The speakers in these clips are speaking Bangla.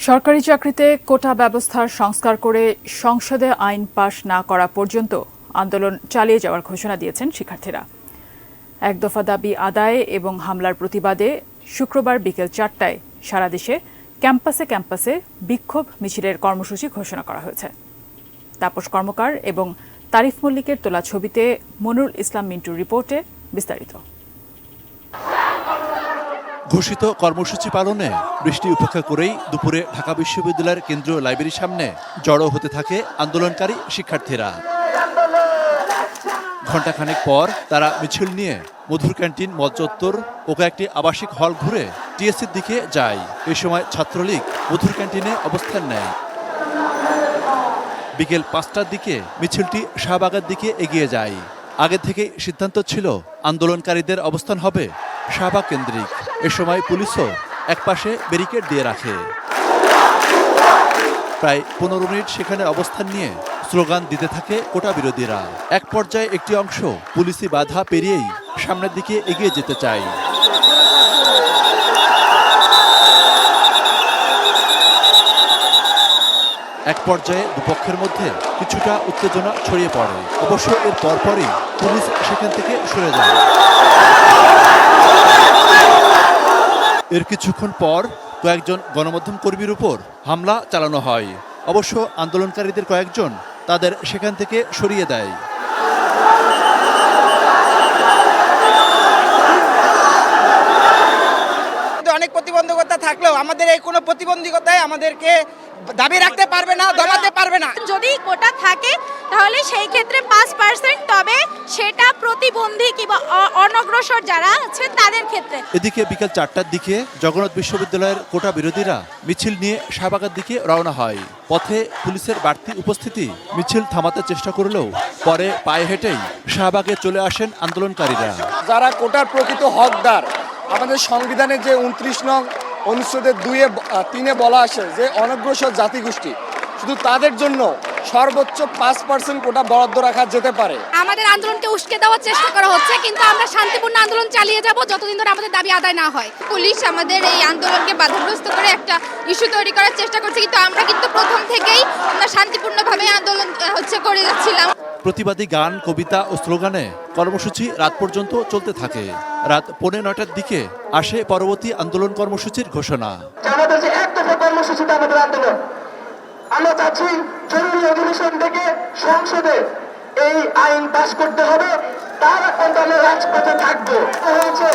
সরকারি চাকরিতে কোটা ব্যবস্থার সংস্কার করে সংসদে আইন পাশ না করা পর্যন্ত আন্দোলন চালিয়ে যাওয়ার ঘোষণা দিয়েছেন শিক্ষার্থীরা। এক দফা দাবি আদায় এবং হামলার প্রতিবাদে শুক্রবার বিকেল ৪টায় সারা দেশে ক্যাম্পাসে ক্যাম্পাসে বিক্ষোভ মিছিলের কর্মসূচি ঘোষণা করা হয়েছে। তাপস কর্মকার এবং তারিফ মল্লিকের তোলা ছবিতে মনিরুল ইসলাম মিন্টুর রিপোর্টে বিস্তারিত। ঘোষিত কর্মসূচি পালনে বৃষ্টি উপেক্ষা করেই দুপুরে ঢাকা বিশ্ববিদ্যালয়ের কেন্দ্রীয় লাইব্রেরির সামনে জড়ো হতে থাকে আন্দোলনকারী শিক্ষার্থীরা। ঘণ্টাখানেক পর তারা মিছিল নিয়ে মধুর ক্যান্টিন, মল চত্বর ও কয়েকটি আবাসিক হল ঘুরে টিএসসির দিকে যায়। এ সময় ছাত্রলীগ মধুর ক্যান্টিনে অবস্থান নেয়। বিকেল ৫টার দিকে মিছিলটি শাহবাগের দিকে এগিয়ে যায়। আগে থেকে সিদ্ধান্ত ছিল আন্দোলনকারীদের অবস্থান হবে শাহবাগ কেন্দ্রিক। এ সময় পুলিশও একপাশে ব্যারিকেড দিয়ে রাখে। প্রায় ১৫ মিনিট সেখানে অবস্থান নিয়ে স্লোগান দিতে থাকে কোটা বিরোধীরা। এক পর্যায়ে একটি অংশ পুলিশি বাধা পেরিয়েই সামনের দিকে এগিয়ে যেতে চায়। এক পর্যায়ে দুপক্ষের মধ্যে কিছুটা উত্তেজনা ছড়িয়ে পড়ে। অবশ্য এর পরপরই পুলিশ সেখান থেকে সরে যায়। এর কিছুক্ষণ পর কয়েকজন গণমাধ্যম কর্মীর উপর হামলা চালানো হয়। অবশ্য আন্দোলনকারীদের কয়েকজন তাদের সেখান থেকে সরিয়ে দেয়। অনেক প্রতিবন্ধকতা থাকলেও আমাদের এই কোনো প্রতিবন্ধকতায় আমাদেরকে দাবি রাখতে পারবে না, দমাতে পারবে না। যদি কোটা থাকে তাহলে সেই ক্ষেত্রে ৫%, তবে সেটা প্রতিবন্ধী কিংবা অনগ্রসর যারা আছে তাদের ক্ষেত্রে। এদিকে বিকেল ৪টার দিকে জগন্নাথ বিশ্ববিদ্যালয়ের কোটা বিরোধীরা মিছিল নিয়ে শাহবাগের দিকে রওনা হয়। পথে পুলিশের বাড়তি উপস্থিতি মিছিল থামাতে চেষ্টা করলেও পরে পায়ে হেঁটেই শাহবাগে চলে আসেন আন্দোলনকারীরা। যারা কোটার প্রকৃত হকদার, আমাদের সংবিধানের যে ২৯ নং অনুচ্ছেদের ২-৩ বলা আছে যে অনগ্রসর জাতিগোষ্ঠী, শুধু তাদের জন্য সর্বোচ্চ ৫% কোটা বরাদ্দ রাখা যেতে পারে। আমাদের আন্দোলনকে উস্কে দেওয়ার চেষ্টা করা হচ্ছে, কিন্তু আমরা শান্তিপূর্ণ আন্দোলন চালিয়ে যাব যতদিন ধরে আমাদের দাবি আদায় না হয়। পুলিশ আমাদের এই আন্দোলনকে বাধাগ্রস্ত করে একটা ইস্যু তৈরি করার চেষ্টা করছে, কিন্তু আমরা প্রথম থেকেই আমরা শান্তিপূর্ণভাবে আন্দোলন করে যাচ্ছিলাম। প্রতিবাদী গান, কবিতা ও স্লোগানে কর্মসূচি রাত পর্যন্ত চলতে থাকে। রাত 9:45টার দিকে আসে পরবর্তী আন্দোলন কর্মসূচির ঘোষণা। আমাদের যে এক দফা কর্মসূচিতে আমাদের আন্দোলন, আমরা চাচ্ছি জরুরি অধিবেশন থেকে সংসদে এই আইন পাস করতে হবে। তার এখন আমরা রাজপথে থাকবো হয়েছে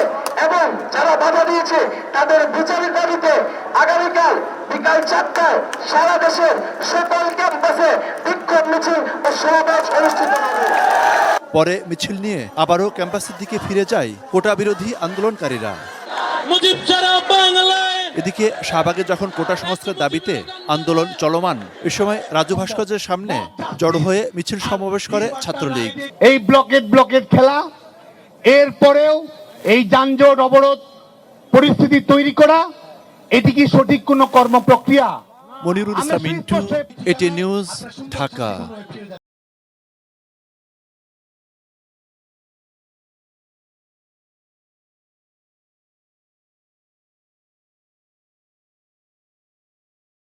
এবং যারা বাধা দিয়েছে তাদের বিচারের দাবিতে আগামীকাল বিকাল ৪টায় সারা দেশের সকল ক্যাম্পাসে বিক্ষোভ মিছিল ও সমাবেশ অনুষ্ঠিত হবে। পরে মিছিল নিয়ে আবারও ক্যাম্পাসের দিকে ফিরে যায় কোটা বিরোধী আন্দোলনকারীরা। এদিকে শাহবাগে যখন কোটা সংস্কার দাবিতে আন্দোলন চলমান, এ সময় রাজু ভাস্কর্যের সামনে জড়ো হয়ে মিছিল সমাবেশ করে ছাত্রলীগ। এই ব্লকেট খেলা, এরপরেও এই যানজট অবরোধ পরিস্থিতি তৈরি করা, এটি কি সঠিক কোনো কর্মপ্রক্রিয়া? মনিরুল ইসলাম মিন্টু, এটি নিউজ, ঢাকা।